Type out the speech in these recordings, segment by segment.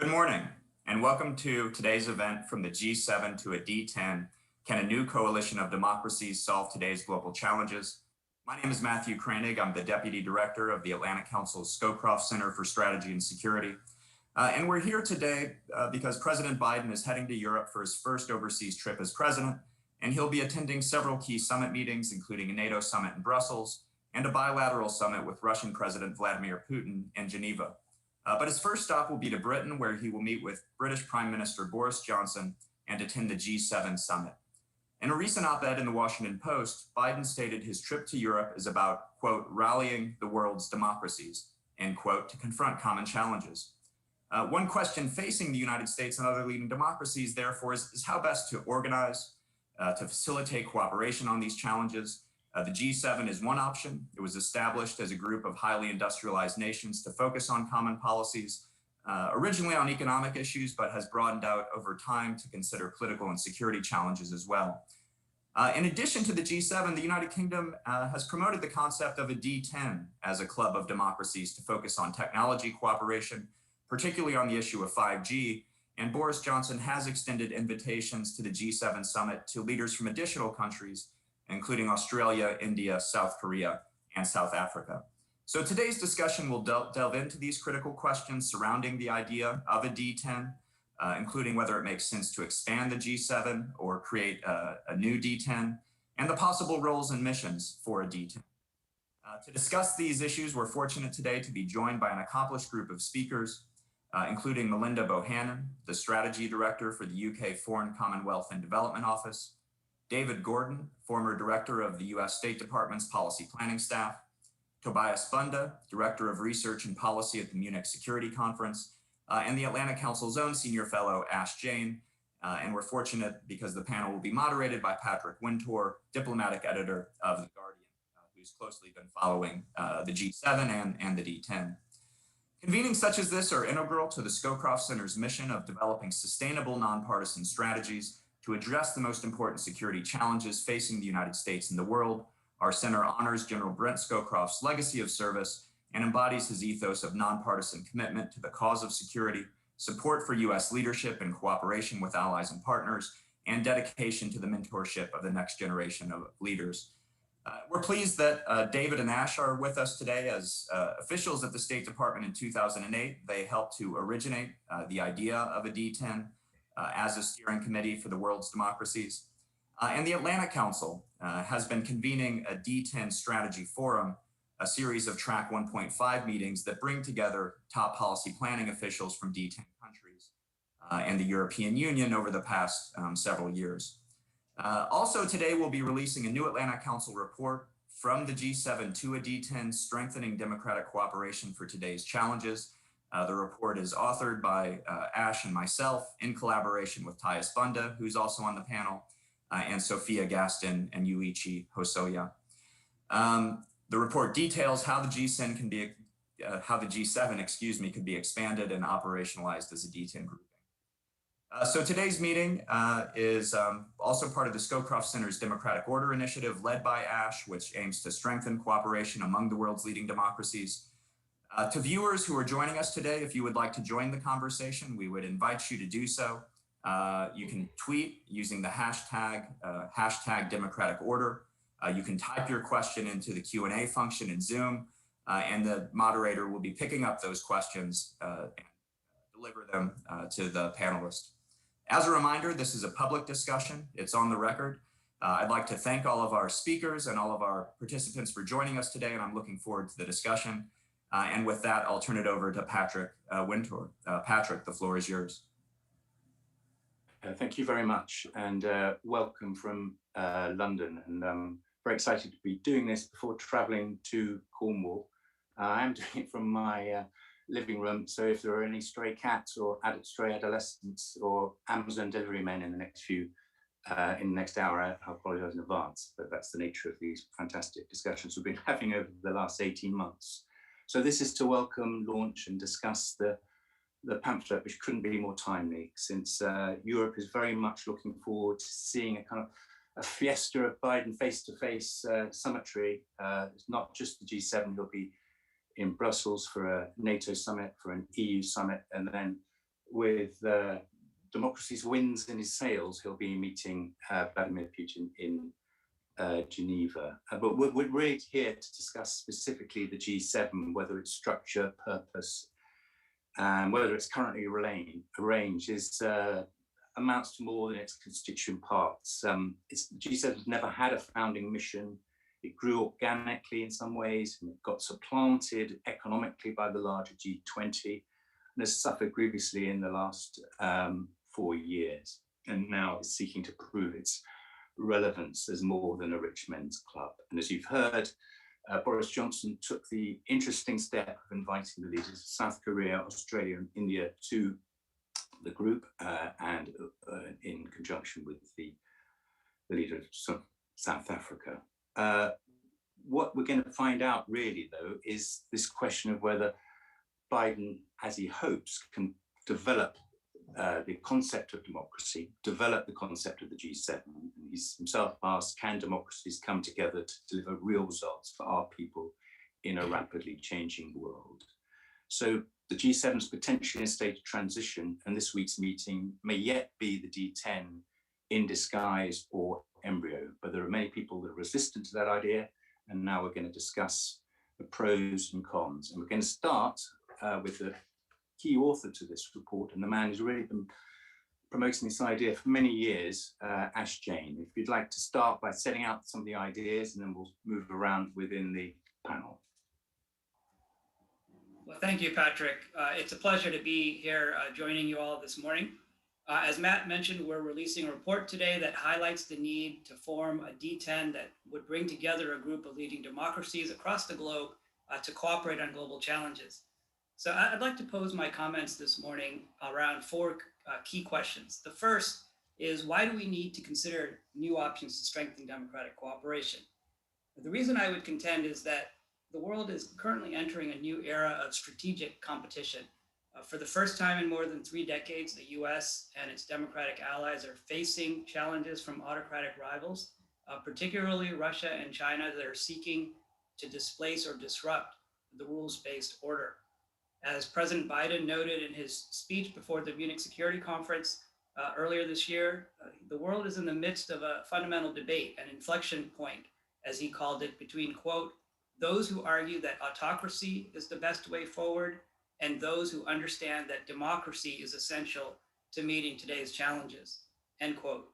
Good morning, and welcome to today's event, From the G7 to a D10, Can a New Coalition of Democracies Solve Today's Global Challenges? My name is Matthew Kranig. I'm the Deputy Director of the Atlantic Council's Scowcroft Center for Strategy and Security. And we're here today because President Biden is heading to Europe for his first overseas trip as president, and he'll be attending several key summit meetings, including a NATO summit in Brussels and a bilateral summit with Russian President Vladimir Putin in Geneva. But his first stop will be to Britain, where he will meet with British Prime Minister Boris Johnson and attend the G7 summit. In a recent op-ed in the Washington Post, Biden stated his trip to Europe is about, quote, rallying the world's democracies, end quote, to confront common challenges. One question facing the United States and other leading democracies, therefore, is how best to organize, to facilitate cooperation on these challenges. The G7 is one option. It was established as a group of highly industrialized nations to focus on common policies, originally on economic issues, but has broadened out over time to consider political and security challenges as well. In addition to the G7, the United Kingdom has promoted the concept of a D10 as a club of democracies to focus on technology cooperation, particularly on the issue of 5G. And Boris Johnson has extended invitations to the G7 summit to leaders from additional countries, including Australia, India, South Korea, and South Africa. So today's discussion will delve into these critical questions surrounding the idea of a D10, including whether it makes sense to expand the G7 or create a new D10, and the possible roles and missions for a D10. To discuss these issues, we're fortunate today to be joined by an accomplished group of speakers, including Melinda Bohannon, the Strategy Director for the UK Foreign Commonwealth and Development Office, David Gordon, former Director of the US State Department's Policy Planning Staff, Tobias Bunda, Director of Research and Policy at the Munich Security Conference, and the Atlantic Council's own Senior Fellow, Ash Jain. And we're fortunate because the panel will be moderated by Patrick Wintour, Diplomatic Editor of The Guardian, who's closely been following the G7 and the D10. Convenings such as this are integral to the Scowcroft Center's mission of developing sustainable nonpartisan strategies to address the most important security challenges facing the United States and the world. Our center honors General Brent Scowcroft's legacy of service and embodies his ethos of nonpartisan commitment to the cause of security, support for US leadership and cooperation with allies and partners, and dedication to the mentorship of the next generation of leaders. We're pleased that David and Ash are with us today as officials at the State Department in 2008. They helped to originate the idea of a D10 as a steering committee for the world's democracies. And the Atlantic Council has been convening a D10 strategy forum, a series of track 1.5 meetings that bring together top policy planning officials from D10 countries and the European Union over the past several years. Also today, we'll be releasing a new Atlantic Council report, From the G7 to a D10, Strengthening Democratic Cooperation for Today's Challenges. The report is authored by Ash and myself in collaboration with Tobias Bunda, who's also on the panel, and Sophia Gaston and Yuichi Hosoya. The report details how the G7 can be could be expanded and operationalized as a D10 grouping. So today's meeting is also part of the Scowcroft Center's Democratic Order Initiative led by Ash, which aims to strengthen cooperation among the world's leading democracies. To viewers who are joining us today, if you would like to join the conversation, we would invite you to do so. You can tweet using the hashtag Democratic Order. You can type your question into the Q&A function in Zoom, and the moderator will be picking up those questions and deliver them to the panelists. As a reminder, this is a public discussion. It's on the record. I'd like to thank all of our speakers and all of our participants for joining us today, and I'm looking forward to the discussion. And with that, I'll turn it over to Patrick Wintour. Patrick, the floor is yours. Thank you very much, and welcome from London. And I'm very excited to be doing this before traveling to Cornwall. I am doing it from my living room, so if there are any stray cats or stray adolescents or Amazon delivery men in the next hour, I apologize in advance, but that's the nature of these fantastic discussions we've been having over the last 18 months. So this is to welcome, launch, and discuss the pamphlet, which couldn't be more timely, since Europe is very much looking forward to seeing a kind of a fiesta of Biden face-to-face summitry. It's not just the G7, he'll be in Brussels for a NATO summit, for an EU summit, and then with democracies wins in his sails, he'll be meeting Vladimir Putin in Geneva. But we're really here to discuss specifically the G7, whether its structure, purpose, and whether it's currently arranged is amounts to more than its constituent parts. The G7's never had a founding mission. It grew organically in some ways, and it got supplanted economically by the larger G20, and has suffered grievously in the last 4 years, and now is seeking to prove its relevance as more than a rich men's club. And as you've heard, Boris Johnson took the interesting step of inviting the leaders of South Korea, Australia, and India to the group, and in conjunction with the leader of South Africa. What we're going to find out really, though, is this question of whether Biden, as he hopes, can develop the concept of democracy, develop the concept of the G7. He's himself asked, can democracies come together to deliver real results for our people in a rapidly changing world? So the G7 is potentially in a state of transition, and this week's meeting may yet be the D10 in disguise or embryo, but there are many people that are resistant to that idea, and now we're going to discuss the pros and cons. And we're going to start with the key author to this report, and the man who's really been promoting this idea for many years, Ash Jain. If you'd like to start by setting out some of the ideas, and then we'll move around within the panel. Well, thank you, Patrick. It's a pleasure to be here joining you all this morning. As Matt mentioned, we're releasing a report today that highlights the need to form a D10 that would bring together a group of leading democracies across the globe to cooperate on global challenges. So I'd like to pose my comments this morning around 4 key questions. The first is, why do we need to consider new options to strengthen democratic cooperation? The reason I would contend is that the world is currently entering a new era of strategic competition. For the first time in more than 3 decades, the US and its democratic allies are facing challenges from autocratic rivals, particularly Russia and China, that are seeking to displace or disrupt the rules-based order. As President Biden noted in his speech before the Munich Security Conference earlier this year, the world is in the midst of a fundamental debate, an inflection point, as he called it, between, quote, those who argue that autocracy is the best way forward and those who understand that democracy is essential to meeting today's challenges, end quote.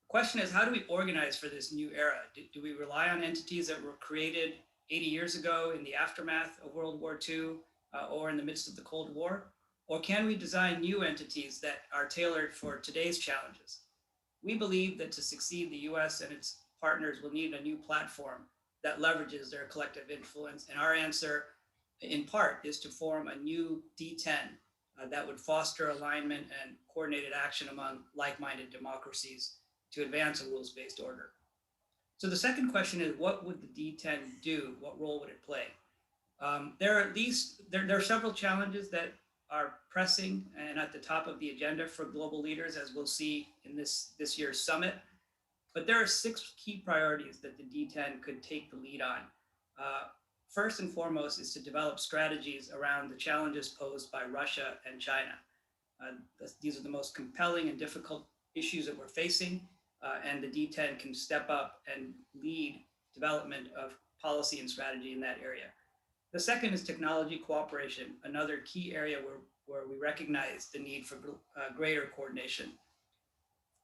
The question is, how do we organize for this new era? Do we rely on entities that were created 80 years ago in the aftermath of World War II or in the midst of the Cold War? Or can we design new entities that are tailored for today's challenges? We believe that to succeed, the US and its partners will need a new platform that leverages their collective influence. And our answer, in part, is to form a new D10 that would foster alignment and coordinated action among like-minded democracies to advance a rules-based order. So the second question is, what would the D10 do? What role would it play? There are several challenges that are pressing and at the top of the agenda for global leaders, as we'll see in this year's summit. But there are 6 key priorities that the D10 could take the lead on. First and foremost is to develop strategies around the challenges posed by Russia and China. These are the most compelling and difficult issues that we're facing, and the D10 can step up and lead development of policy and strategy in that area. The second is technology cooperation, another key area where we recognize the need for greater coordination.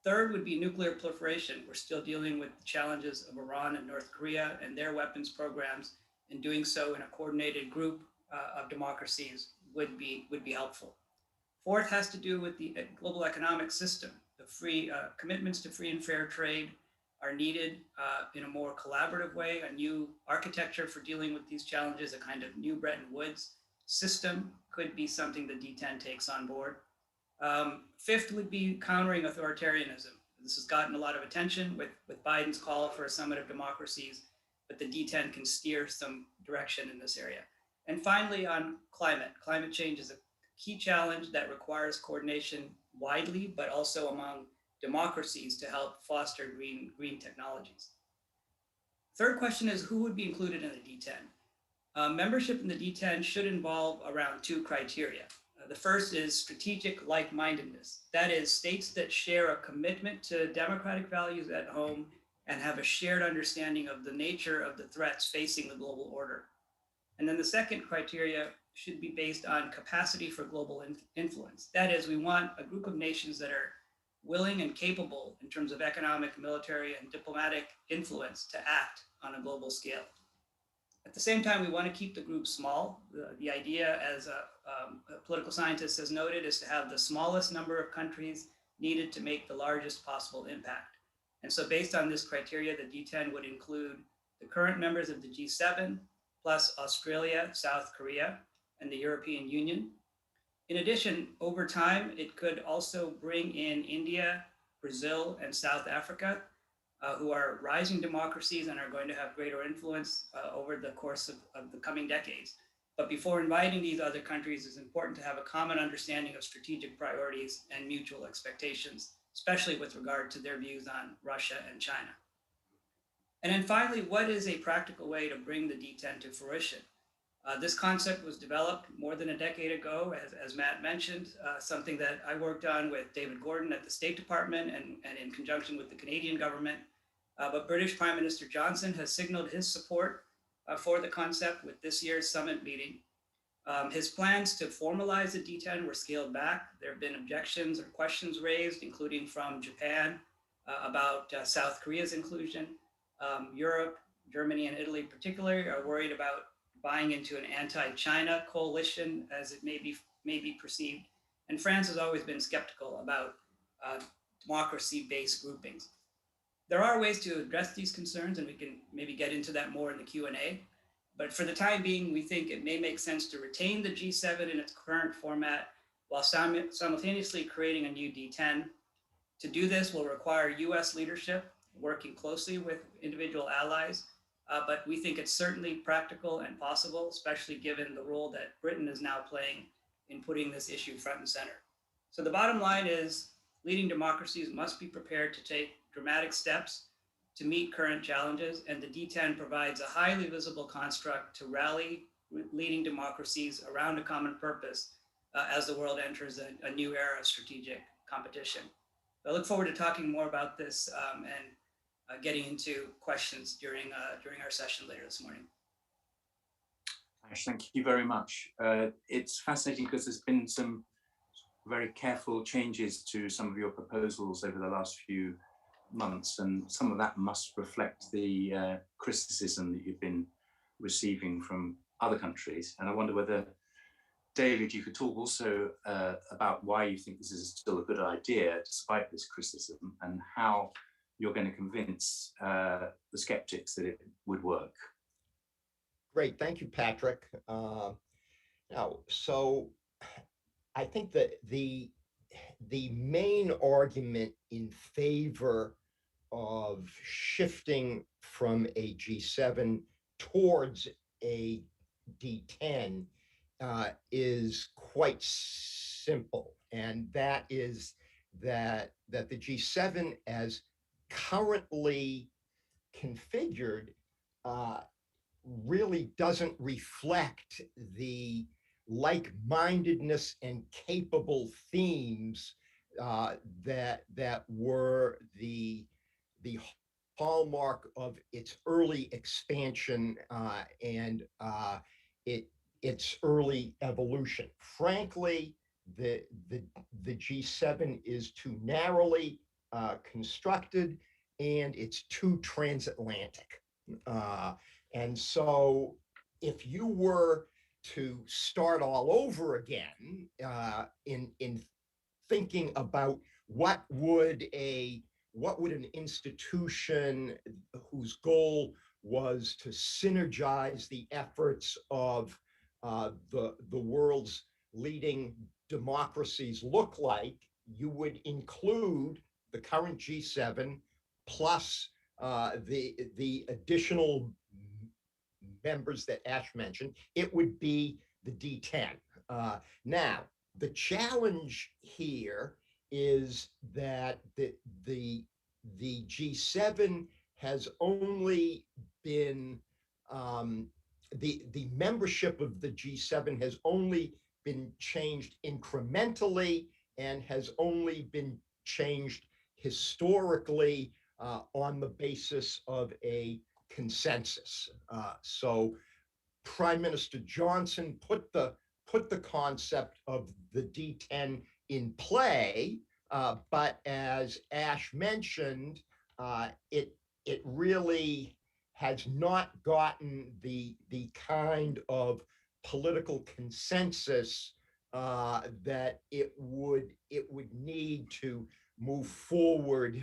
Third would be nuclear proliferation. We're still dealing with the challenges of Iran and North Korea and their weapons programs, and doing so in a coordinated group of democracies would be helpful. Fourth has to do with the global economic system. The free commitments to free and fair trade are needed in a more collaborative way, a new architecture for dealing with these challenges, a kind of new Bretton Woods system could be something the D10 takes on board. Fifth would be countering authoritarianism. This has gotten a lot of attention with Biden's call for a summit of democracies, but the D10 can steer some direction in this area. And finally, on climate. Climate change is a key challenge that requires coordination widely, but also among democracies to help foster green technologies. Third question is, who would be included in the D10? Membership in the D10 should involve around 2 criteria. The first is strategic like-mindedness. That is, states that share a commitment to democratic values at home and have a shared understanding of the nature of the threats facing the global order. And then the second criteria should be based on capacity for global influence. That is, we want a group of nations that are willing and capable in terms of economic, military, and diplomatic influence to act on a global scale. At the same time, we want to keep the group small. The idea, as a political scientist has noted, is to have the smallest number of countries needed to make the largest possible impact. And so based on this criteria, the D10 would include the current members of the G7, plus Australia, South Korea, and the European Union. In addition, over time, it could also bring in India, Brazil, and South Africa, who are rising democracies and are going to have greater influence over the course of the coming decades. But before inviting these other countries, it's important to have a common understanding of strategic priorities and mutual expectations, especially with regard to their views on Russia and China. And then finally, what is a practical way to bring the D10 to fruition? This concept was developed more than a decade ago, as Matt mentioned, something that I worked on with David Gordon at the State Department and in conjunction with the Canadian government. But British Prime Minister Johnson has signaled his support for the concept with this year's summit meeting. His plans to formalize the D10 were scaled back. There have been objections or questions raised, including from Japan about South Korea's inclusion. Europe, Germany, and Italy particularly are worried about buying into an anti-China coalition as it may be perceived. And France has always been skeptical about democracy-based groupings. There are ways to address these concerns, and we can maybe get into that more in the Q&A. But for the time being, we think it may make sense to retain the G7 in its current format while simultaneously creating a new D10. To do this will require US leadership working closely with individual allies, but we think it's certainly practical and possible, especially given the role that Britain is now playing in putting this issue front and center. So the bottom line is leading democracies must be prepared to take dramatic steps to meet current challenges, and the D10 provides a highly visible construct to rally leading democracies around a common purpose as the world enters a new era of strategic competition. I look forward to talking more about this and getting into questions during our session later this morning. Ash, thank you very much. It's fascinating because there's been some very careful changes to some of your proposals over the last few months, and some of that must reflect the criticism that you've been receiving from other countries. And I wonder whether, David, you could talk also about why you think this is still a good idea despite this criticism, and how you're going to convince the skeptics that it would work. Great, thank you, Patrick. So I think that the main argument in favor of shifting from a G7 towards a D10 is quite simple, and that is that the G7 as currently configured really doesn't reflect the like-mindedness and capable themes that were the hallmark of its early expansion and its early evolution. Frankly, the G7 is too narrowly constructed, and it's too transatlantic. And so if you were to start all over again in thinking about what would an institution whose goal was to synergize the efforts of the world's leading democracies look like, you would include the current G7 plus the additional members that Ash mentioned. It would be the D10. Now, the challenge here is that the G7 has only been, the membership of the G7 has only been changed incrementally and has only been changed historically on the basis of a consensus. So Prime Minister Johnson put the concept of the D-10 in play, but as Ash mentioned, it really has not gotten the kind of political consensus that it would need to move forward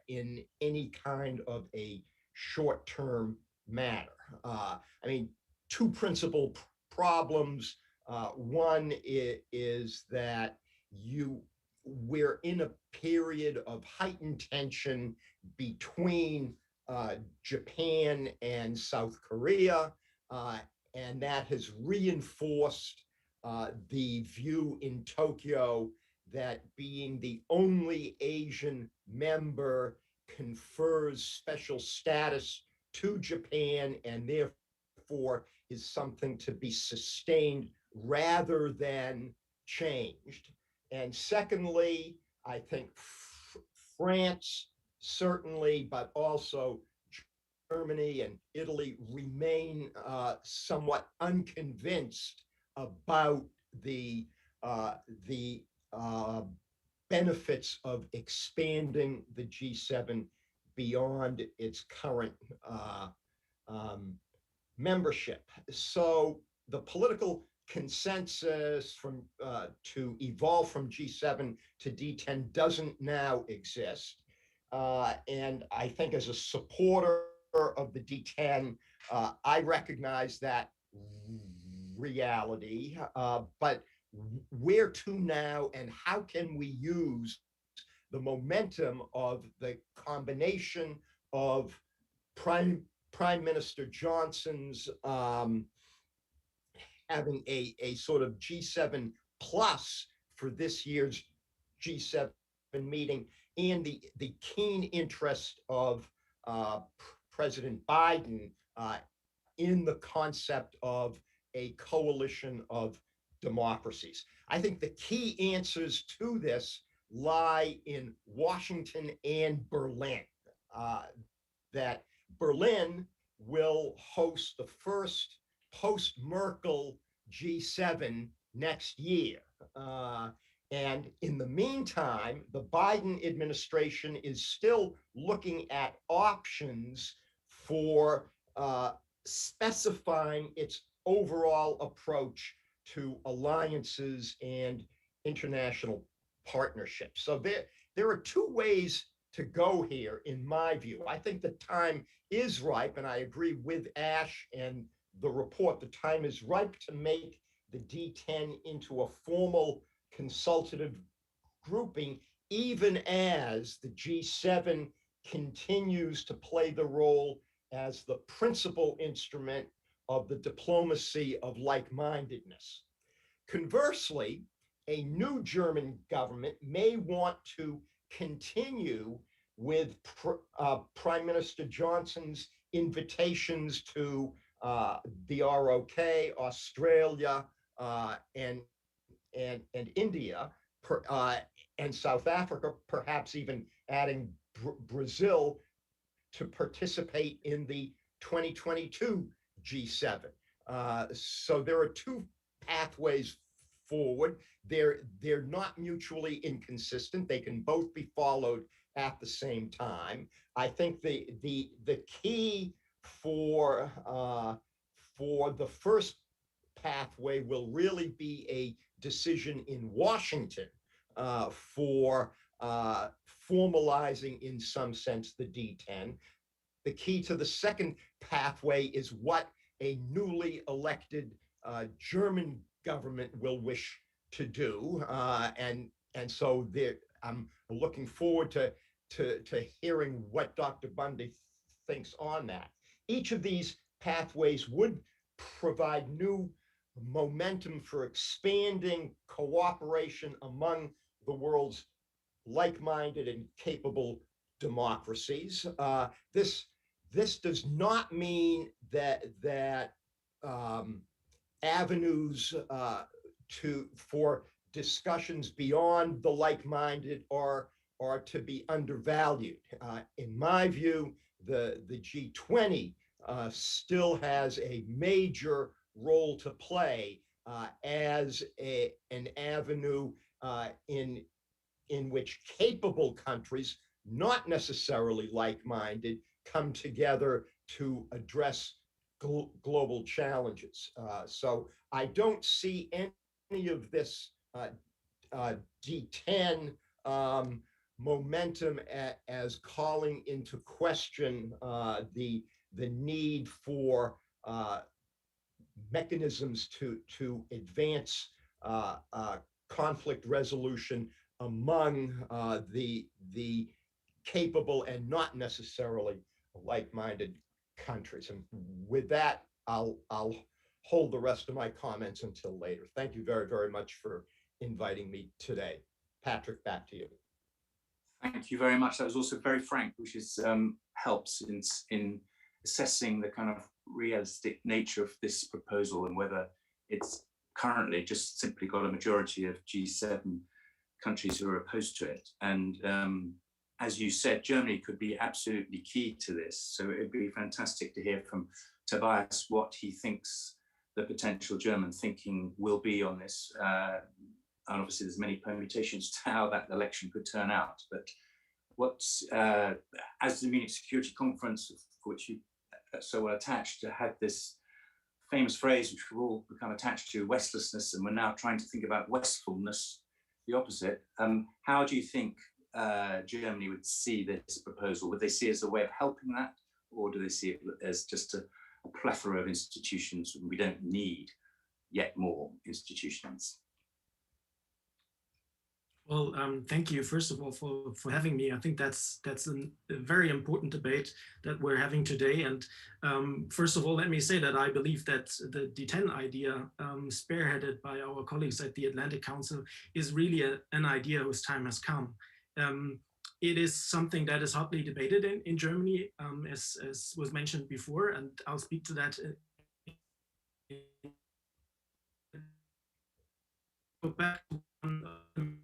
in any kind of a short-term manner. I mean, two principal problems. One is that we're in a period of heightened tension between Japan and South Korea, and that has reinforced the view in Tokyo that being the only Asian member confers special status to Japan and therefore is something to be sustained rather than changed. And secondly, I think France certainly, but also Germany and Italy remain somewhat unconvinced about the benefits of expanding the G7 beyond its current membership. So the political consensus to evolve from G7 to D10 doesn't now exist. And I think as a supporter of the D10, I recognize that reality, but where to now and how can we use the momentum of the combination of Prime Minister Johnson's having a sort of G7 plus for this year's G7 meeting and the keen interest of President Biden in the concept of a coalition of democracies. I think the key answers to this lie in Washington and Berlin. That Berlin will host the first post-Merkel G7 next year. And in the meantime, the Biden administration is still looking at options for specifying its overall approach to alliances and international partnerships. So there are two ways to go here, in my view. I think the time is ripe, and I agree with Ash and the report, the time is ripe to make the D10 into a formal consultative grouping, even as the G7 continues to play the role as the principal instrument of the diplomacy of like-mindedness. Conversely, a new German government may want to continue with Prime Minister Johnson's invitations to the ROK, Australia, and India, and South Africa, perhaps even adding Brazil to participate in the 2022 G7. So there are two pathways forward. They're not mutually inconsistent. They can both be followed at the same time. I think the key for the first pathway will really be a decision in Washington for formalizing, in some sense, the D10. The key to the second pathway is what a newly elected German government will wish to do, and so I'm looking forward to hearing what Dr. Bundy thinks on that. Each of these pathways would provide new momentum for expanding cooperation among the world's like-minded and capable democracies. This does not mean that avenues for discussions beyond the like-minded are to be undervalued. In my view, the G20 still has a major role to play as an avenue in which capable countries, not necessarily like-minded, come together to address global challenges. So I don't see any of this D10 momentum as calling into question the need for mechanisms to advance conflict resolution among the capable and not necessarily like-minded countries. And with that, I'll hold the rest of my comments until later. Thank you very, very much for inviting me today. Patrick, back to you. Thank you very much. That was also very frank, which is helps in assessing the kind of realistic nature of this proposal and whether it's currently just simply got a majority of G7 countries who are opposed to it. And as you said, Germany could be absolutely key to this. So it'd be fantastic to hear from Tobias what he thinks the potential German thinking will be on this. And obviously there's many permutations to how that election could turn out. But what's, as the Munich Security Conference, for which you so well attached, had this famous phrase, which we've all become attached to, westlessness, and we're now trying to think about westfulness, the opposite. How do you think Germany would see this proposal? Would they see it as a way of helping that, or do they see it as just a plethora of institutions and we don't need yet more institutions? Well, thank you, first of all, for having me. I think that's a very important debate that we're having today. And first of all, let me say that I believe that the D10 idea, spearheaded by our colleagues at the Atlantic Council, is really an idea whose time has come. It is something that is hotly debated in Germany, as was mentioned before, and I'll speak to that. Go back to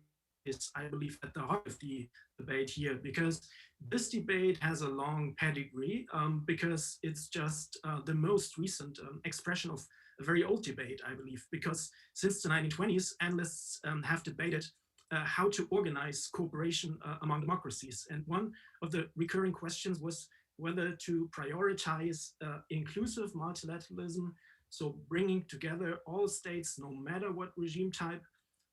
is, I believe, at the heart of the debate here, because this debate has a long pedigree, because it's just the most recent expression of a very old debate, I believe, because since the 1920s, analysts have debated how to organize cooperation among democracies. And one of the recurring questions was whether to prioritize inclusive multilateralism, so bringing together all states, no matter what regime type,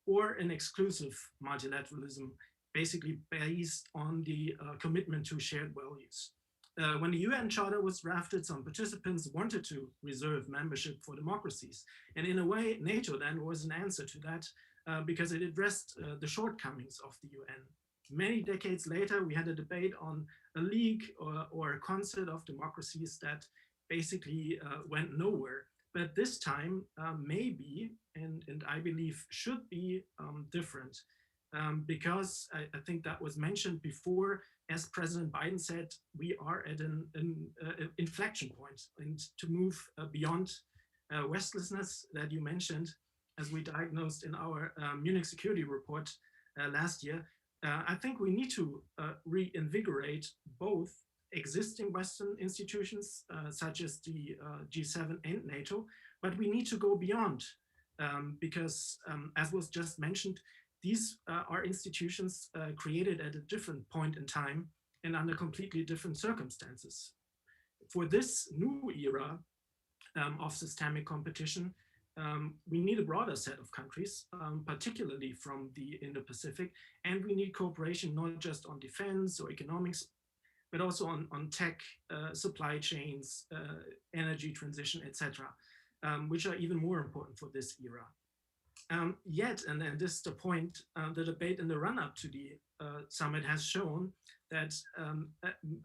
or an exclusive multilateralism, basically based on the commitment to shared values. When the UN Charter was drafted, some participants wanted to reserve membership for democracies. And in a way, NATO then was an answer to that because it addressed the shortcomings of the UN. Many decades later, we had a debate on a league or a concert of democracies that basically went nowhere. But this time, maybe, and I believe should be different, because I think that was mentioned before, as President Biden said, we are at an inflection point, and to move beyond westlessness that you mentioned, as we diagnosed in our Munich Security Report last year, I think we need to reinvigorate both existing Western institutions, such as the G7 and NATO, but we need to go beyond, because as was just mentioned, these are institutions created at a different point in time and under completely different circumstances. For this new era of systemic competition, we need a broader set of countries, particularly from the Indo-Pacific, and we need cooperation not just on defense or economics, but also on tech, supply chains, energy transition, etc., which are even more important for this era. Yet, and this is the point, the debate in the run-up to the summit has shown that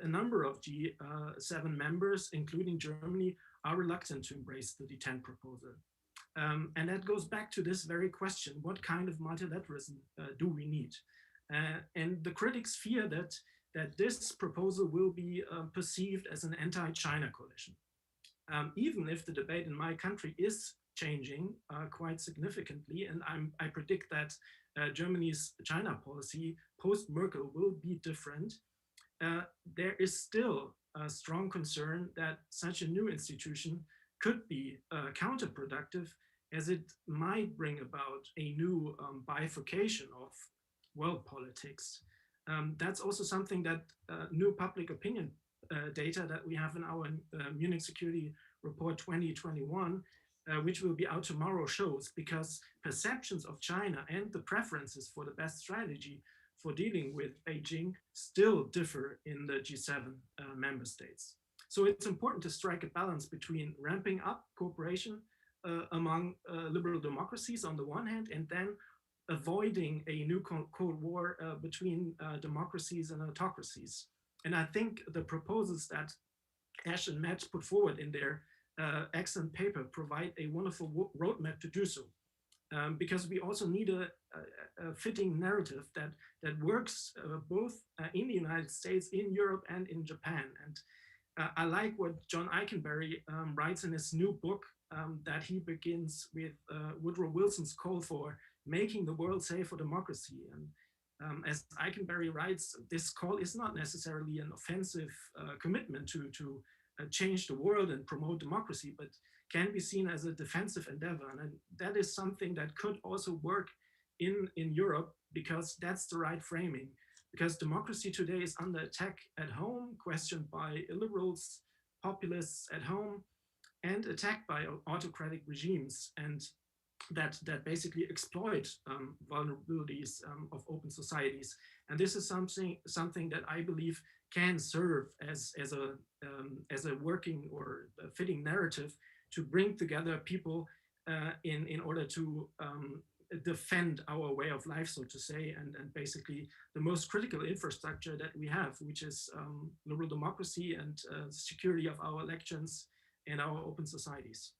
a number of G7 members, including Germany, are reluctant to embrace the D10 proposal. And that goes back to this very question: what kind of multilateralism do we need? And the critics fear that this proposal will be perceived as an anti-China coalition. even if the debate in my country is changing quite significantly. And I predict that Germany's China policy post-Merkel will be different. There is still a strong concern that such a new institution could be counterproductive, as it might bring about a new bifurcation of world politics. That's also something that new public opinion data that we have in our Munich Security Report 2021, which will be out tomorrow, shows, because perceptions of China and the preferences for the best strategy for dealing with Beijing still differ in the G7 member states. So it's important to strike a balance between ramping up cooperation among liberal democracies on the one hand, and then avoiding a new Cold War between democracies and autocracies. And I think the proposals that Ash and Matt put forward in their excellent paper provide a wonderful roadmap to do so. Because we also need a fitting narrative that works both in the United States, in Europe, and in Japan. And I like what John Eikenberry writes in his new book, that he begins with Woodrow Wilson's call for making the world safe for democracy. And as Eikenberry writes, this call is not necessarily an offensive commitment to change the world and promote democracy, but can be seen as a defensive endeavor. And that is something that could also work in Europe, because that's the right framing. Because democracy today is under attack at home, questioned by illiberals, populists at home, and attacked by autocratic regimes, and that basically exploit vulnerabilities of open societies. And this is something that I believe can serve as a working or a fitting narrative to bring together people in order to defend our way of life, so to say, and basically the most critical infrastructure that we have, which is liberal democracy and security of our elections and our open societies.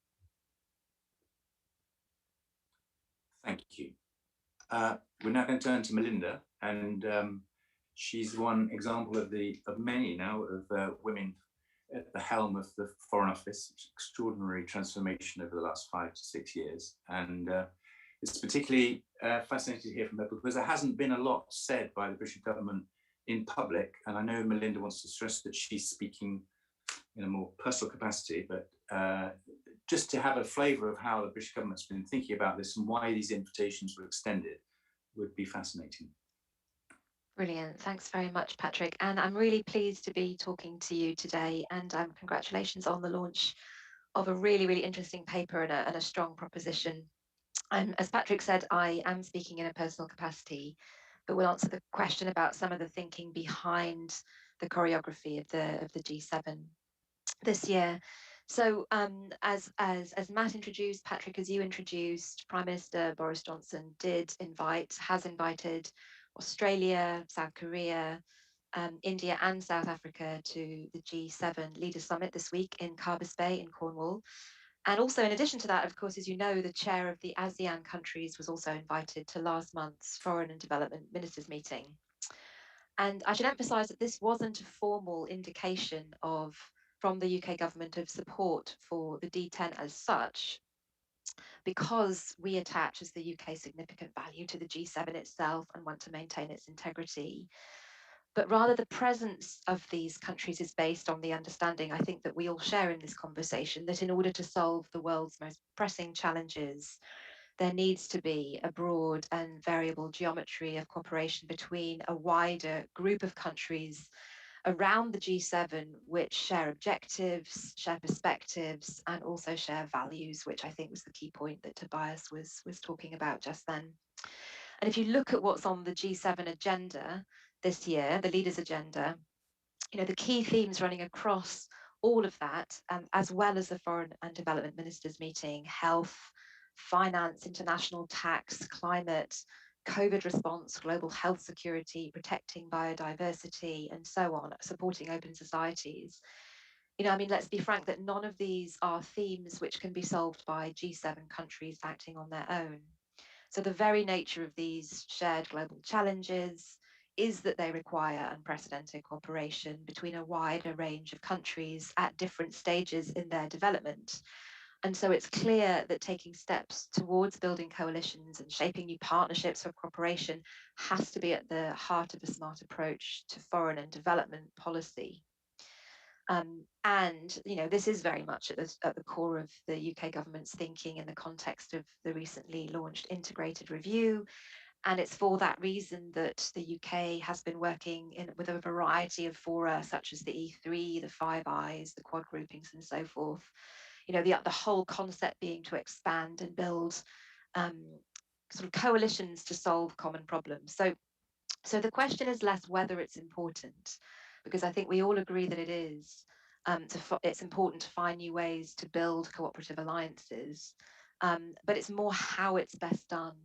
Thank you. We're now going to turn to Melinda, and she's one example of many now of women at the helm of the Foreign Office. Extraordinary transformation over the last 5 to 6 years, and it's particularly fascinating to hear from her, because there hasn't been a lot said by the British government in public, and I know Melinda wants to stress that she's speaking in a more personal capacity, but just to have a flavour of how the British government's been thinking about this and why these invitations were extended would be fascinating. Brilliant. Thanks very much, Patrick. And I'm really pleased to be talking to you today. And congratulations on the launch of a really, really interesting paper and a strong proposition. As Patrick said, I am speaking in a personal capacity, but we'll answer the question about some of the thinking behind the choreography of the G7 this year. So as Matt introduced, Patrick, as you introduced, Prime Minister Boris Johnson has invited Australia, South Korea, India and South Africa to the G7 Leaders Summit this week in Carbis Bay in Cornwall. And also, in addition to that, of course, as you know, the chair of the ASEAN countries was also invited to last month's Foreign and Development Ministers meeting. And I should emphasise that this wasn't a formal indication from the UK government of support for the D10 as such, because we attach as the UK significant value to the G7 itself and want to maintain its integrity. But rather, the presence of these countries is based on the understanding, I think, that we all share in this conversation, that in order to solve the world's most pressing challenges, there needs to be a broad and variable geometry of cooperation between a wider group of countries around the G7, which share objectives, share perspectives, and also share values, which I think was the key point that Tobias was talking about just then. And if you look at what's on the G7 agenda this year, the leaders' agenda, the key themes running across all of that, as well as the Foreign and Development Ministers meeting: health, finance, international tax, climate, COVID response, global health security, protecting biodiversity, and so on, supporting open societies. Let's be frank that none of these are themes which can be solved by G7 countries acting on their own. So the very nature of these shared global challenges is that they require unprecedented cooperation between a wider range of countries at different stages in their development. And so it's clear that taking steps towards building coalitions and shaping new partnerships for cooperation has to be at the heart of a smart approach to foreign and development policy. And this is very much at the core of the UK government's thinking in the context of the recently launched integrated review. And it's for that reason that the UK has been working with a variety of fora, such as the E3, the Five Eyes, the Quad groupings, and so forth. The whole concept being to expand and build sort of coalitions to solve common problems. So the question is less whether it's important, because I think we all agree that it is. It's important to find new ways to build cooperative alliances, but it's more how it's best done.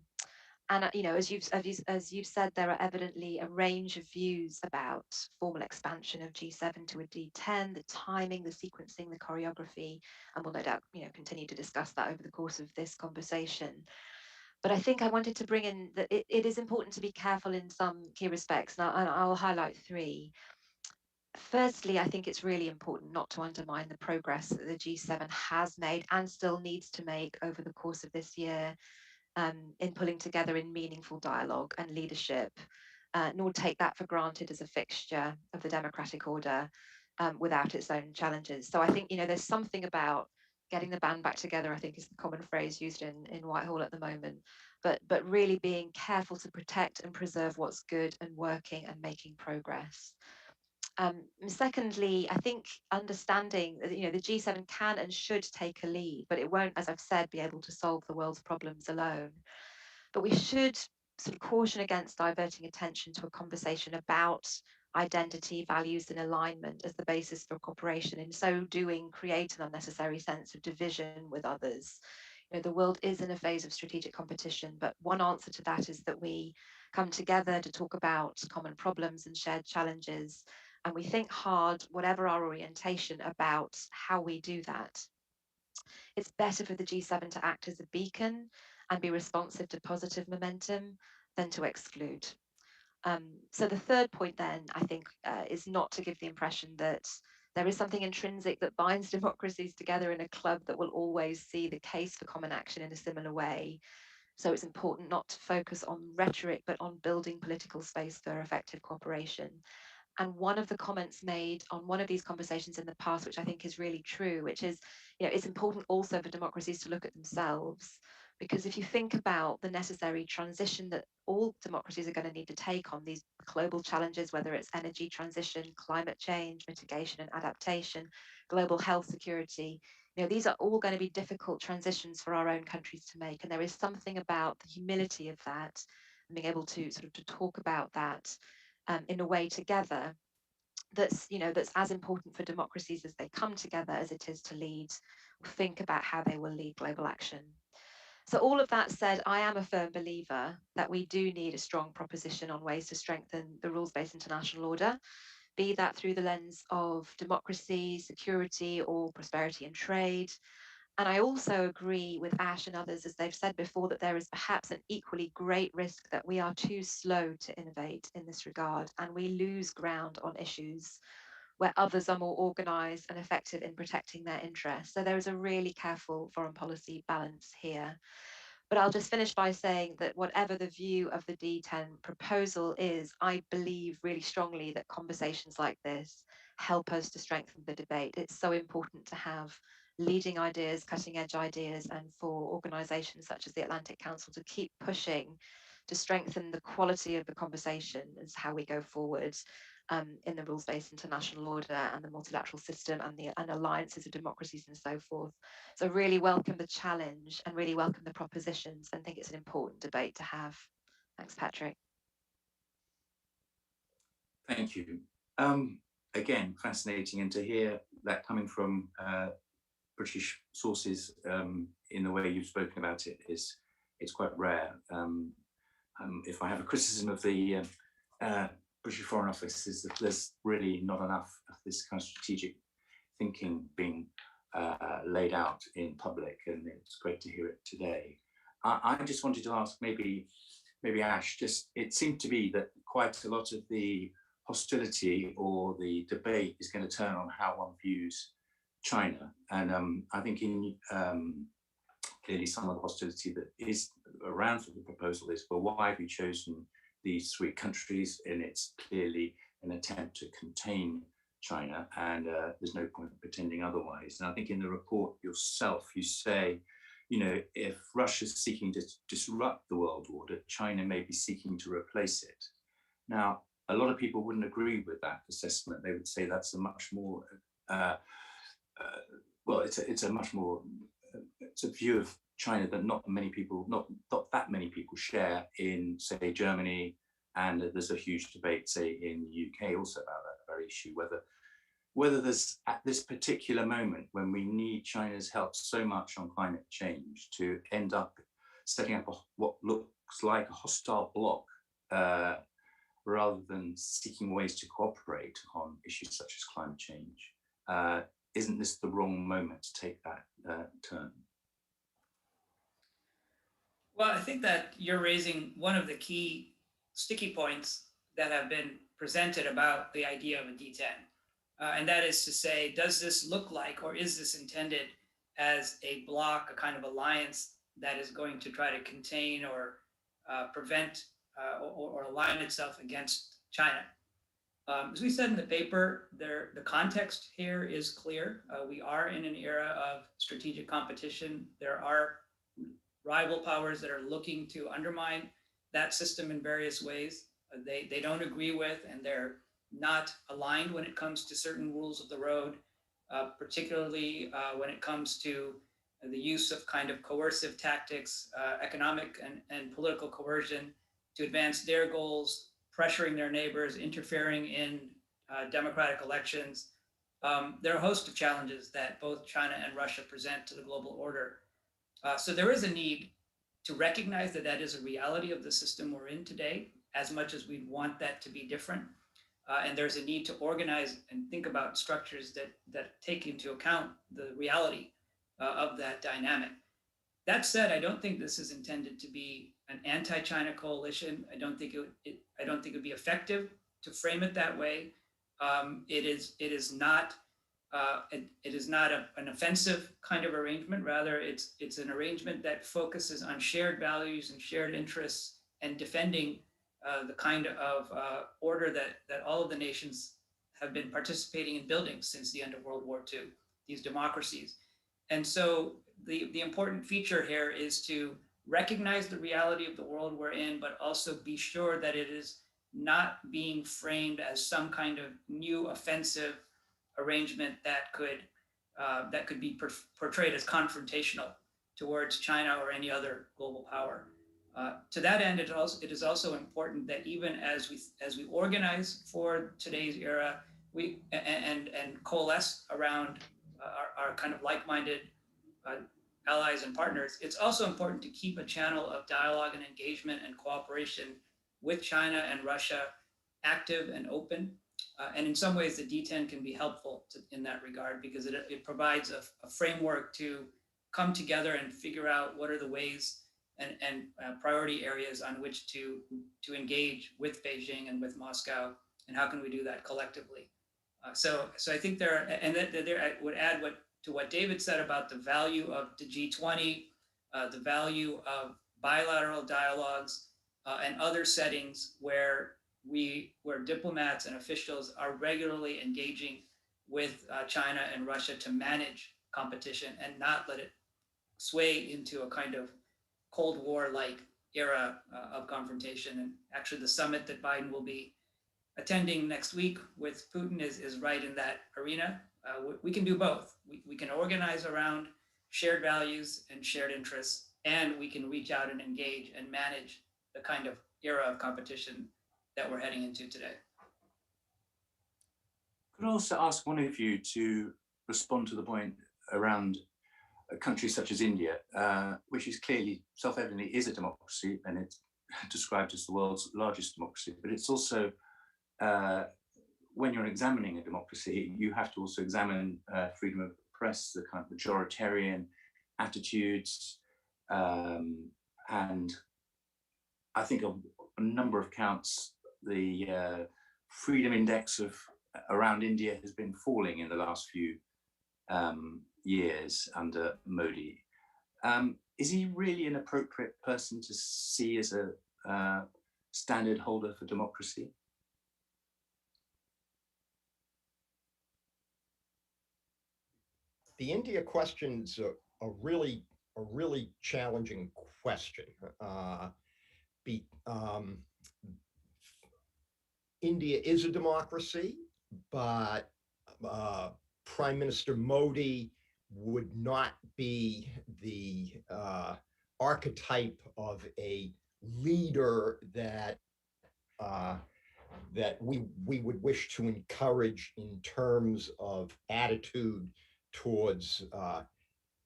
And as you've said, there are evidently a range of views about formal expansion of G7 to a D10, the timing, the sequencing, the choreography, and we'll no doubt continue to discuss that over the course of this conversation. But I think I wanted to bring in that it is important to be careful in some key respects, and I'll highlight three. Firstly, I think it's really important not to undermine the progress that the G7 has made and still needs to make over the course of this year in pulling together in meaningful dialogue and leadership, nor take that for granted as a fixture of the democratic order without its own challenges. So I think there's something about getting the band back together, I think is the common phrase used in Whitehall at the moment, but really being careful to protect and preserve what's good and working and making progress. Secondly, I think understanding that the G7 can and should take a lead, but it won't, as I've said, be able to solve the world's problems alone. But we should sort of caution against diverting attention to a conversation about identity, values, and alignment as the basis for cooperation. In so doing, create an unnecessary sense of division with others. The world is in a phase of strategic competition, but one answer to that is that we come together to talk about common problems and shared challenges. And we think hard, whatever our orientation, about how we do that. It's better for the G7 to act as a beacon and be responsive to positive momentum than to exclude. So the third point then, I think, is not to give the impression that there is something intrinsic that binds democracies together in a club that will always see the case for common action in a similar way. So it's important not to focus on rhetoric, but on building political space for effective cooperation. And one of the comments made on one of these conversations in the past, which I think is really true, which is, it's important also for democracies to look at themselves. Because if you think about the necessary transition that all democracies are going to need to take on these global challenges, whether it's energy transition, climate change, mitigation and adaptation, global health security, these are all going to be difficult transitions for our own countries to make. And there is something about the humility of that, and being able to sort of to talk about that in a way together that's as important for democracies as they come together as it is to lead or think about how they will lead global action. So all of that said, I am a firm believer that we do need a strong proposition on ways to strengthen the rules-based international order, be that through the lens of democracy, security, or prosperity and trade. And I also agree with Ash and others, as they've said before, that there is perhaps an equally great risk that we are too slow to innovate in this regard, and we lose ground on issues where others are more organized and effective in protecting their interests. So there is a really careful foreign policy balance here. But I'll just finish by saying that whatever the view of the D10 proposal is, I believe really strongly that conversations like this help us to strengthen the debate. It's so important to have leading ideas, cutting edge ideas, and for organizations such as the Atlantic Council to keep pushing to strengthen the quality of the conversation as how we go forward in the rules-based international order and the multilateral system and alliances of democracies and so forth. So really welcome the challenge and really welcome the propositions, and think it's an important debate to have. Thanks, Patrick. Thank you. Again, fascinating, and to hear that coming from British sources in the way you've spoken about it it's quite rare. If I have a criticism of the British Foreign Office, is that there's really not enough of this kind of strategic thinking being laid out in public, and it's great to hear it today. I just wanted to ask maybe maybe Ash, just it seemed to be that quite a lot of the hostility or the debate is going to turn on how one views China. And I think in clearly some of the hostility that is around for the proposal is, well, why have you chosen these three countries? And it's clearly an attempt to contain China, and there's no point pretending otherwise. And I think in the report yourself, you say, you know, if Russia's seeking to disrupt the world order, China may be seeking to replace it. Now, a lot of people wouldn't agree with that assessment. They would say that's a much more, well, it's a much more, it's a view of China that not that many people share in, say, Germany, and there's a huge debate, say, in the UK also about that very issue, whether there's, at this particular moment when we need China's help so much on climate change, to end up setting up what looks like a hostile bloc, rather than seeking ways to cooperate on issues such as climate change. Isn't this the wrong moment to take that turn? Well, I think that you're raising one of the key sticky points that have been presented about the idea of a D10. And that is to say, does this look like, or is this intended as a bloc, a kind of alliance that is going to try to contain or prevent or align itself against China? As we said in the paper, the context here is clear. We are in an era of strategic competition. There are rival powers that are looking to undermine that system in various ways. They don't agree with, and they're not aligned when it comes to certain rules of the road, particularly when it comes to the use of kind of coercive tactics, economic and political coercion to advance their goals, pressuring their neighbors, interfering in democratic elections. There are a host of challenges that both China and Russia present to the global order. So there is a need to recognize that that is a reality of the system we're in today, as much as we'd want that to be different. And there's a need to organize and think about structures that take into account the reality of that dynamic. That said, I don't think this is intended to be an anti-China coalition. I don't think it would be effective to frame it that way. It is not an offensive kind of arrangement. Rather, it's an arrangement that focuses on shared values and shared interests and defending the kind of order that all of the nations have been participating in building since the end of World War II, these democracies. And so the important feature here is to recognize the reality of the world we're in, but also be sure that it is not being framed as some kind of new offensive arrangement that could be portrayed as confrontational towards China or any other global power. To that end, it is also important that even as we organize for today's era, we and coalesce around our kind of like-minded allies and partners, it's also important to keep a channel of dialogue and engagement and cooperation with China and Russia active and open. And in some ways, the D10 can be helpful in that regard, because it provides a framework to come together and figure out what are the ways and priority areas on which to engage with Beijing and with Moscow, and how can we do that collectively. So I think I would add to what David said about the value of the G20, the value of bilateral dialogues and other settings where diplomats and officials are regularly engaging with China and Russia to manage competition and not let it sway into a kind of Cold War-like era of confrontation. And actually the summit that Biden will be attending next week with Putin is right in that arena. We can do both. We can organize around shared values and shared interests, and we can reach out and engage and manage the kind of era of competition that we're heading into today. Could I also ask one of you to respond to the point around a country such as India, which is clearly, self-evidently, is a democracy, and it's described as the world's largest democracy, but it's also, when you're examining a democracy, you have to also examine freedom of the press, the kind of majoritarian attitudes, and I think of a number of counts, the freedom index of around India has been falling in the last few years under Modi. Is he really an appropriate person to see as a standard holder for democracy? The India question's a really challenging question. India is a democracy, but Prime Minister Modi would not be the archetype of a leader that we would wish to encourage in terms of attitude towards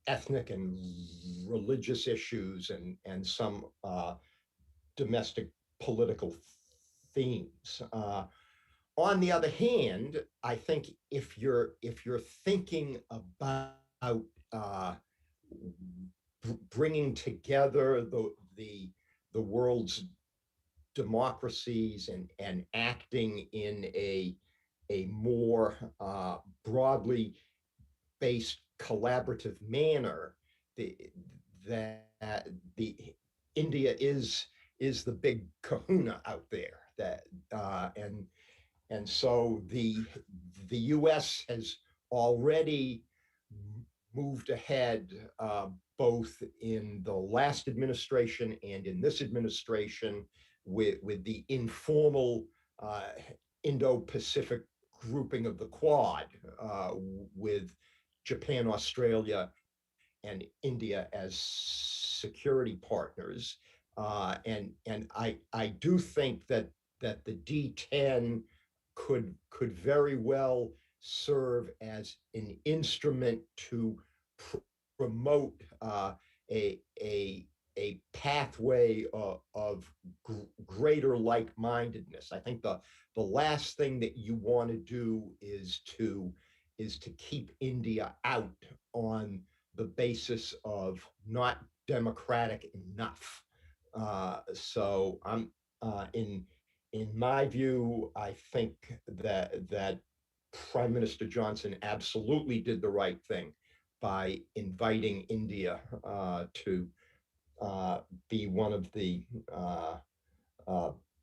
ethnic and religious issues and some domestic political themes. On the other hand, I think if you're thinking about bringing together the world's democracies and acting in a more broadly based collaborative manner, that the India is the big kahuna out there, that and so the US has already moved ahead, both in the last administration and in this administration, with the informal Indo-Pacific grouping of the Quad, with Japan, Australia, and India as security partners. And I do think that the D-10 could very well serve as an instrument to promote a pathway of greater like-mindedness. I think the last thing that you want to do is to keep India out on the basis of not democratic enough. So I'm in my view, I think that Prime Minister Johnson absolutely did the right thing by inviting India to be one of the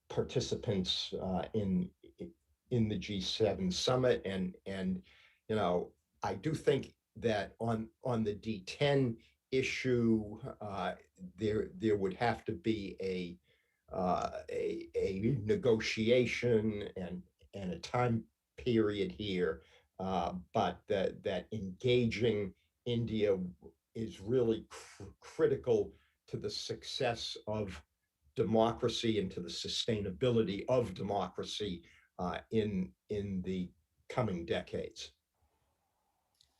participants in the G7 summit, and you know, I do think that on the D10 issue, there would have to be a negotiation and a time period here, but that engaging India is really critical to the success of democracy and to the sustainability of democracy in the coming decades.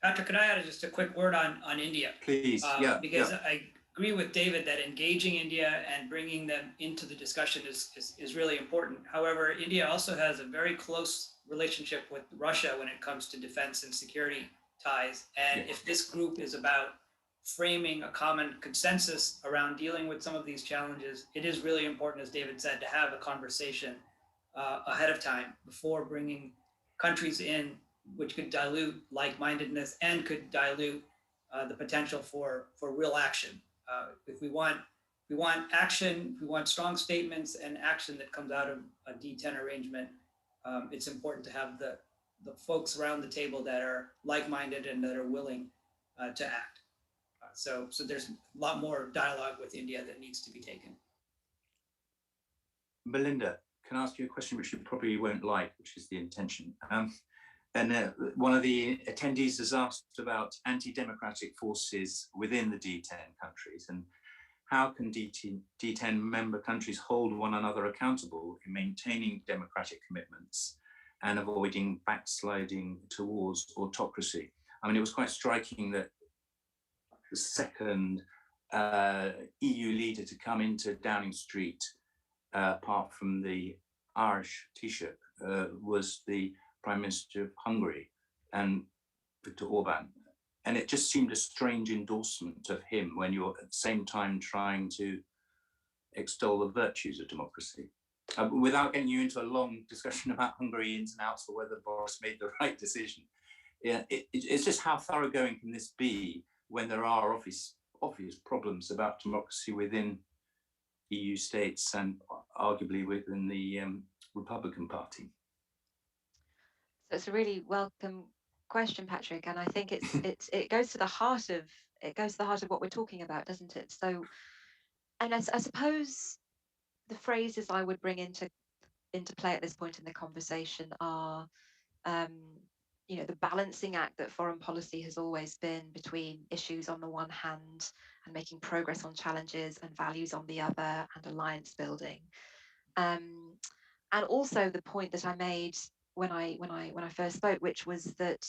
Patrick, could I add just a quick word on India? Please, Because I agree with David that engaging India and bringing them into the discussion is really important. However, India also has a very close relationship with Russia when it comes to defense and security ties. And if this group is about framing a common consensus around dealing with some of these challenges, it is really important, as David said, to have a conversation ahead of time before bringing countries in, which could dilute like-mindedness and could dilute the potential for real action. If we want action, if we want strong statements and action that comes out of a D10 arrangement, it's important to have the folks around the table that are like-minded and that are willing to act. So there's a lot more dialogue with India that needs to be taken. Melinda, can I ask you a question which you probably won't like, which is the intention? And one of the attendees has asked about anti-democratic forces within the D10 countries, and how can D10 member countries hold one another accountable in maintaining democratic commitments and avoiding backsliding towards autocracy? I mean, it was quite striking that the second EU leader to come into Downing Street, apart from the Irish Taoiseach, was the Prime Minister of Hungary, and Viktor Orban. And it just seemed a strange endorsement of him when you're at the same time trying to extol the virtues of democracy. Without getting you into a long discussion about Hungary ins and outs or whether Boris made the right decision, yeah, it's just how thoroughgoing can this be when there are obvious problems about democracy within EU states and arguably within the Republican Party? So it's a really welcome question, Patrick, and I think it goes to the heart of what we're talking about, doesn't it? So, and I suppose the phrases I would bring into play at this point in the conversation are, the balancing act that foreign policy has always been between issues on the one hand and making progress on challenges, and values on the other, and alliance building. And also the point that I made when I first spoke, which was that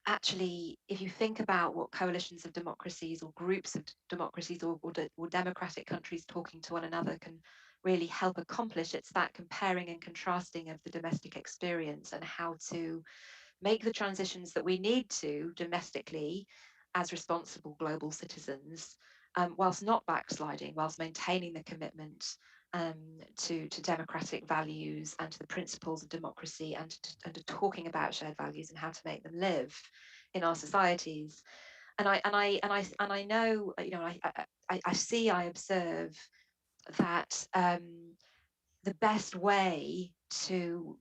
actually, if you think about what coalitions of democracies or groups of democracies or democratic countries talking to one another can really help accomplish, it's that comparing and contrasting of the domestic experience and how to make the transitions that we need to domestically as responsible global citizens, whilst not backsliding, whilst maintaining the commitment to democratic values and to the principles of democracy, and to talking about shared values and how to make them live in our societies. And I know, I observe that the best way to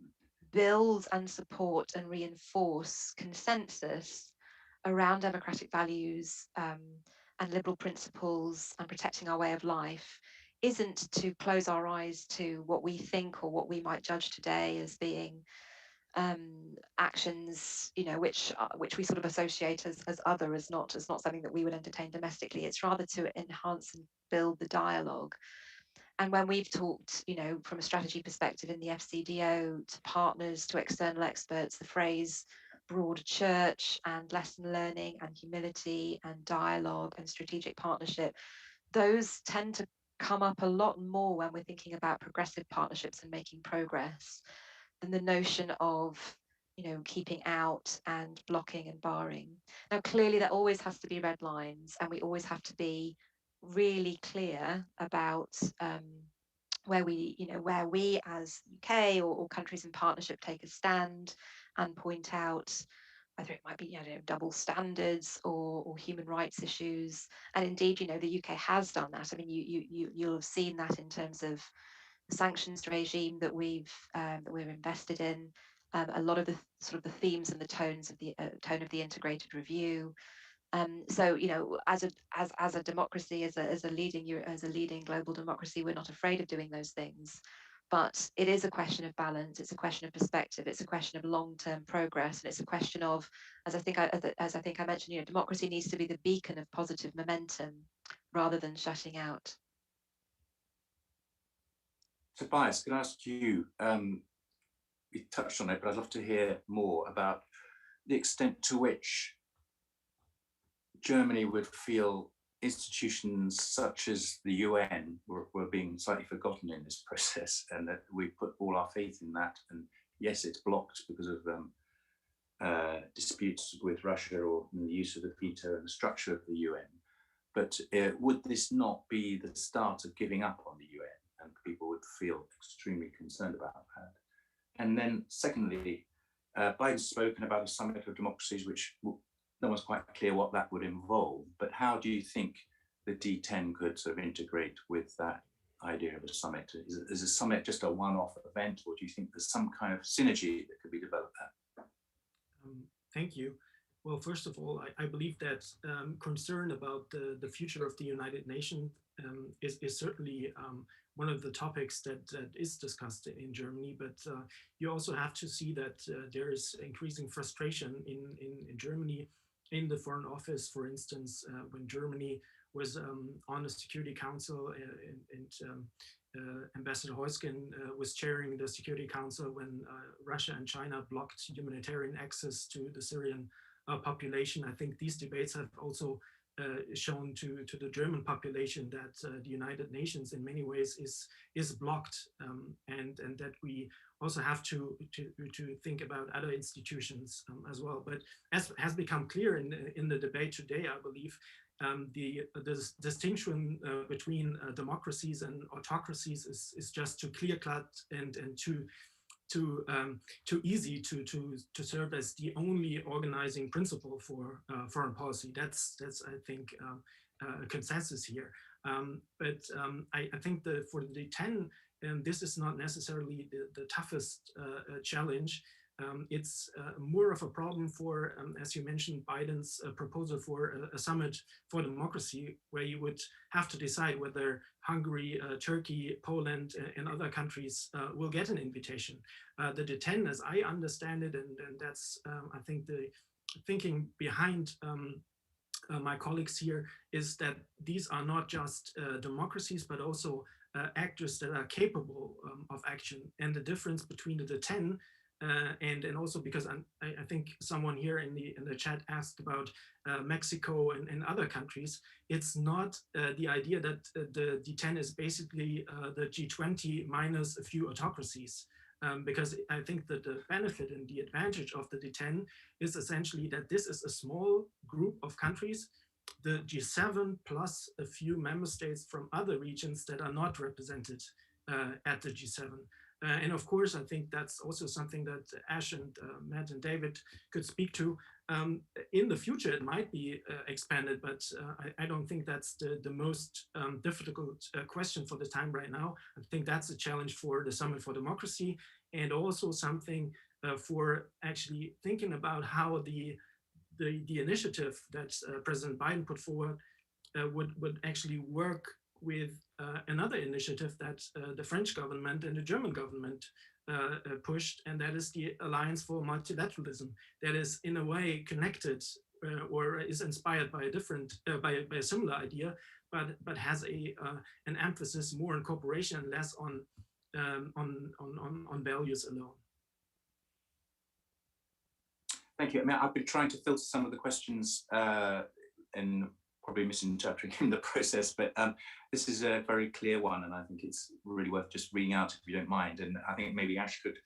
build and support and reinforce consensus around democratic values and liberal principles and protecting our way of life isn't to close our eyes to what we think or what we might judge today as being actions, which we sort of associate as other, as not something that we would entertain domestically. It's rather to enhance and build the dialogue. And when we've talked, from a strategy perspective in the FCDO, to partners, to external experts, the phrase broad church and lesson learning and humility and dialogue and strategic partnership, those tend to come up a lot more when we're thinking about progressive partnerships and making progress than the notion of, keeping out and blocking and barring. Now, clearly, there always has to be red lines, and we always have to be really clear about where we as UK or countries in partnership take a stand and point out whether it might be double standards or human rights issues. And indeed, the UK has done that. I mean, you'll have seen that in terms of the sanctions regime that we're invested in. A lot of the sort of the themes and the tones of the tone of the integrated review. So as a democracy, as a leading global democracy, we're not afraid of doing those things. But it is a question of balance. It's a question of perspective. It's a question of long-term progress, and it's a question of, as I think I mentioned, democracy needs to be the beacon of positive momentum rather than shutting out. Tobias, can I ask you? You touched on it, but I'd love to hear more about the extent to which Germany would feel institutions such as the UN were being slightly forgotten in this process, and that we put all our faith in that. And yes, it's blocked because of disputes with Russia or the use of the veto and the structure of the UN. But would this not be the start of giving up on the UN? And people would feel extremely concerned about that. And then secondly, Biden's spoken about a summit of democracies, which no one's quite clear what that would involve, but how do you think the D10 could sort of integrate with that idea of a summit? Is a summit just a one-off event, or do you think there's some kind of synergy that could be developed there? Thank you. Well, first of all, I believe that concern about the future of the United Nations is certainly one of the topics that is discussed in Germany, but you also have to see that there is increasing frustration in Germany, in the Foreign Office, for instance, when Germany was on the Security Council and Ambassador Heusgen was chairing the Security Council when Russia and China blocked humanitarian access to the Syrian population. I think these debates have also shown to the German population that the United Nations in many ways is blocked, and that we also have to think about other institutions as well. But as has become clear in the debate today, I believe the distinction between democracies and autocracies is just too clear cut and too easy to serve as the only organizing principle for foreign policy. That's I think a consensus here. I think for the D10, this is not necessarily the toughest challenge. It's more of a problem for, as you mentioned, Biden's proposal for a summit for democracy, where you would have to decide whether Hungary, Turkey, Poland, and other countries will get an invitation. The D10, as I understand it, and that's, I think, the thinking behind my colleagues here, is that these are not just democracies, but also actors that are capable of action. And the difference between the D10 and also because I think someone here in the chat asked about Mexico and other countries. It's not the idea that the D10 is basically the G20 minus a few autocracies. Because I think that the benefit and the advantage of the D10 is essentially that this is a small group of countries, the G7 plus a few member states from other regions that are not represented at the G7. And of course, I think that's also something that Ash and Matt and David could speak to. In the future, it might be expanded, but I don't think that's the most difficult question for the time right now. I think that's a challenge for the Summit for Democracy, and also something for actually thinking about how the initiative that President Biden put forward would actually work with another initiative that the French government and the German government pushed, and that is the Alliance for Multilateralism, that is in a way connected or is inspired by a different, by a similar idea, but has an emphasis more on cooperation and less on values alone. Thank you. I mean, I've been trying to filter some of the questions and probably misinterpreting in the process, but this is a very clear one, and I think it's really worth just reading out if you don't mind. And I think maybe Ash could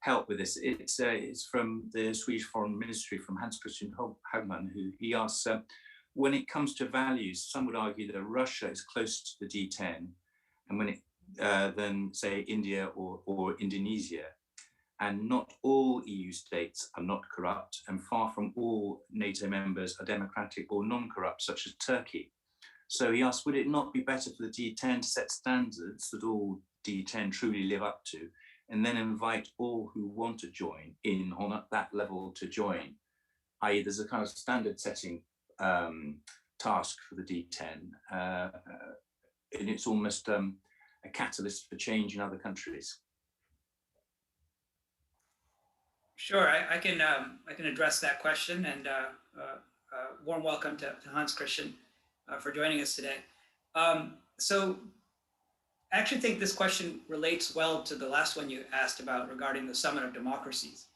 help with this. It's from the Swedish Foreign Ministry, from Hans Christian Hagman, who he asks, when it comes to values, some would argue that Russia is close to the D10, and when it then say India or Indonesia, and not all EU states are not corrupt, and far from all NATO members are democratic or non-corrupt, such as Turkey. So he asked, would it not be better for the D10 to set standards that all D10 truly live up to, and then invite all who want to join in on that level to join? I.e., there's a kind of standard setting task for the D10, and it's almost a catalyst for change in other countries. Sure, I can address that question, and warm welcome to Hans Christian for joining us today. So I actually think this question relates well to the last one you asked about regarding the Summit of Democracies,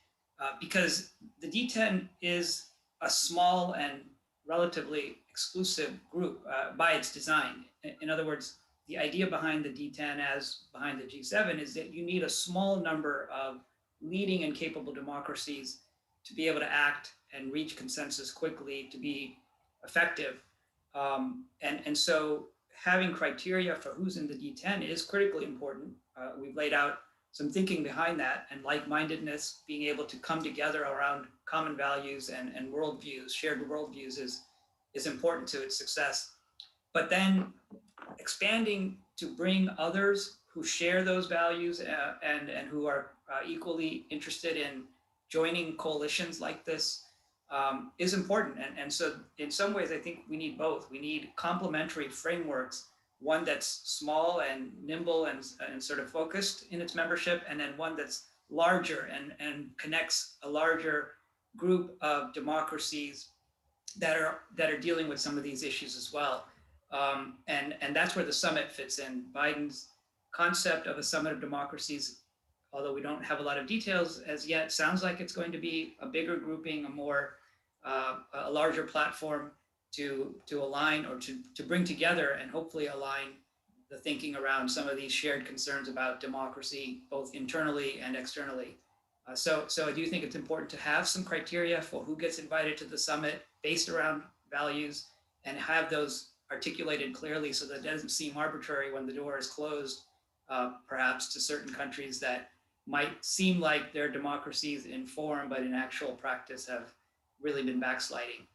because the D10 is a small and relatively exclusive group by its design. In other words, the idea behind the D10 as behind the G7 is that you need a small number of leading and capable democracies to be able to act and reach consensus quickly, to be effective. And so having criteria for who's in the D10 is critically important. We've laid out some thinking behind that, and like-mindedness, being able to come together around common values and worldviews, shared worldviews is important to its success. But then expanding to bring others who share those values and who are equally interested in joining coalitions like this is important. And so in some ways, I think we need both. We need complementary frameworks, one that's small and nimble and sort of focused in its membership, and then one that's larger and connects a larger group of democracies that are dealing with some of these issues as well. And that's where the summit fits in. Biden's concept of a summit of democracies, although we don't have a lot of details as yet, sounds like it's going to be a bigger grouping, a larger platform to align or to bring together and hopefully align the thinking around some of these shared concerns about democracy, both internally and externally. So I do think it's important to have some criteria for who gets invited to the summit based around values, and have those articulated clearly so that it doesn't seem arbitrary when the door is closed, perhaps to certain countries that might seem like they're democracies in form, but in actual practice have really been backsliding.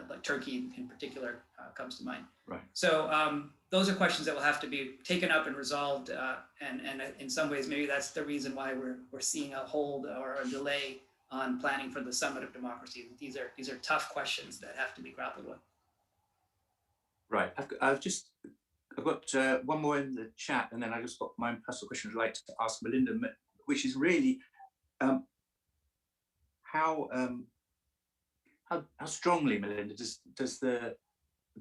Like Turkey in particular comes to mind. Right. So those are questions that will have to be taken up and resolved. And in some ways, maybe that's the reason why we're seeing a hold or a delay on planning for the Summit of Democracy. These are tough questions that have to be grappled with. Right. I've got one more in the chat, and then I just got my own personal question I'd like to ask Melinda, which is really how strongly, Melinda, does the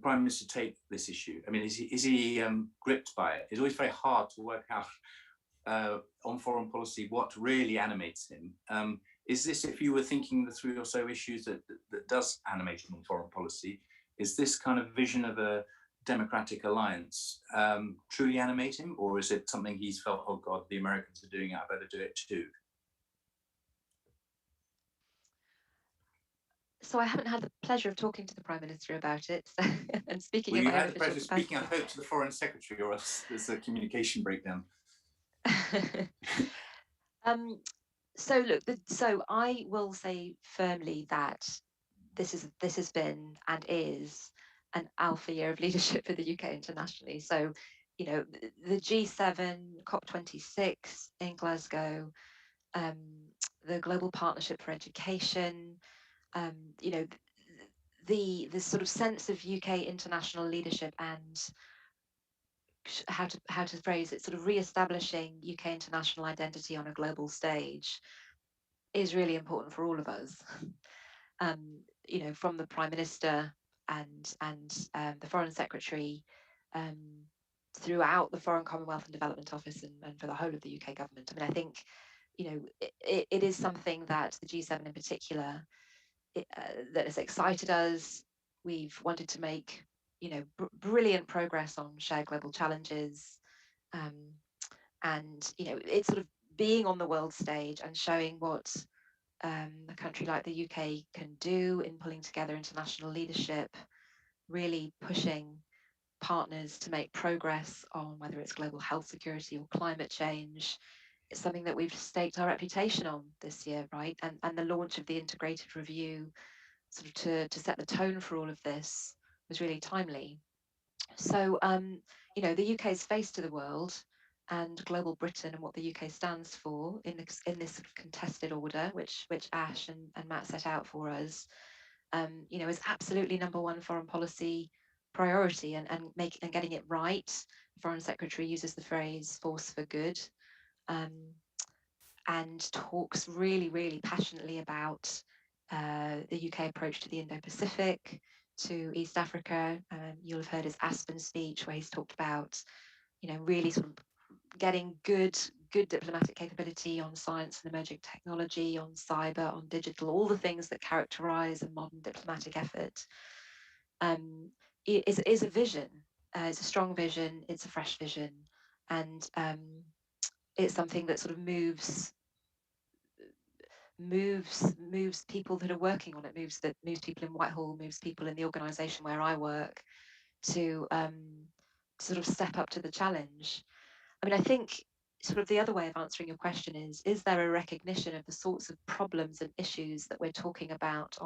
Prime Minister take this issue? I mean, is he gripped by it? It's always very hard to work out on foreign policy what really animates him. Is this, if you were thinking the 3 or so issues that does animate him on foreign policy, is this kind of vision of a democratic alliance truly animate him, or is it something he's felt, oh God, the Americans are doing it, I better do it too? So I haven't had the pleasure of talking to the Prime Minister about it, so, and speaking well, in you my own had the pleasure of official speaking, I hope, to the Foreign Secretary, or else there's a communication breakdown. So look, so I will say firmly that this has been and is an alpha year of leadership for the UK internationally. So, you know, the G7, COP26 in Glasgow, the Global Partnership for Education, you know, the sort of sense of UK international leadership and how to phrase it, sort of re-establishing UK international identity on a global stage is really important for all of us. You know, from the Prime Minister and the Foreign Secretary, throughout the Foreign Commonwealth and Development Office, and for the whole of the UK government. I mean, I think, you know, it is something that the G7 in particular, that has excited us. We've wanted to make, you know, brilliant progress on shared global challenges, and you know, it's sort of being on the world stage and showing what a country like the UK can do in pulling together international leadership, really pushing partners to make progress on whether it's global health security or climate change. It's something that we've staked our reputation on this year, right? And the launch of the integrated review, sort of to set the tone for all of this, was really timely. So, you know, the UK's face to the world, and global Britain and what the UK stands for in this sort of contested order, which Ash and Matt set out for us, you know, is absolutely #1 foreign policy priority, and getting it right. The Foreign Secretary uses the phrase "force for good," and talks really, really passionately about the UK approach to the Indo-Pacific, to East Africa. You'll have heard his Aspen speech where he's talked about, you know, really sort of getting good diplomatic capability on science and emerging technology, on cyber, on digital, all the things that characterize a modern diplomatic effort. It is a vision. It's a strong vision. It's a fresh vision, and it's something that sort of moves people that are working on it, moves people in Whitehall, moves people in the organisation where I work to sort of step up to the challenge. I mean, I think sort of the other way of answering your question is there a recognition of the sorts of problems and issues that we're talking about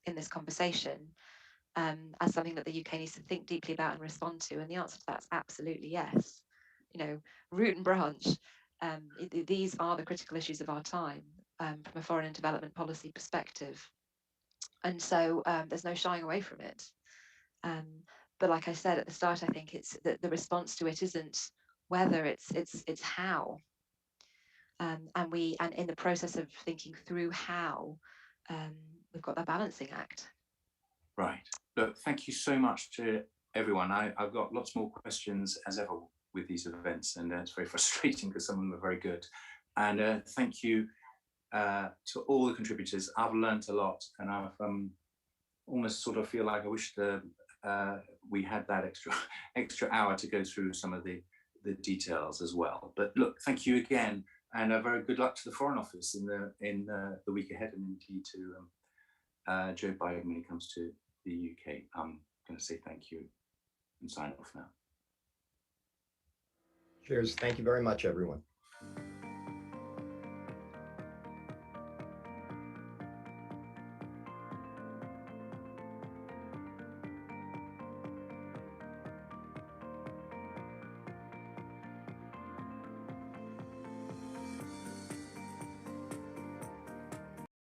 in this conversation, as something that the UK needs to think deeply about and respond to? And the answer to that is absolutely yes. You know, root and branch. These are the critical issues of our time, from a foreign and development policy perspective. And so there's no shying away from it. But like I said at the start, I think it's the response to it isn't whether, it's how. And in the process of thinking through how, we've got that balancing act. Right. Look, thank you so much to everyone. I've got lots more questions as ever with these events, and it's very frustrating because some of them are very good. And thank you to all the contributors. I've learned a lot, and I've almost sort of feel like I wish we had that extra hour to go through some of the details as well. But look, thank you again, and a very good luck to the Foreign Office in the week ahead, and indeed to Joe Biden when it comes to the UK. I'm going to say thank you and sign off now. Cheers. Thank you very much, everyone.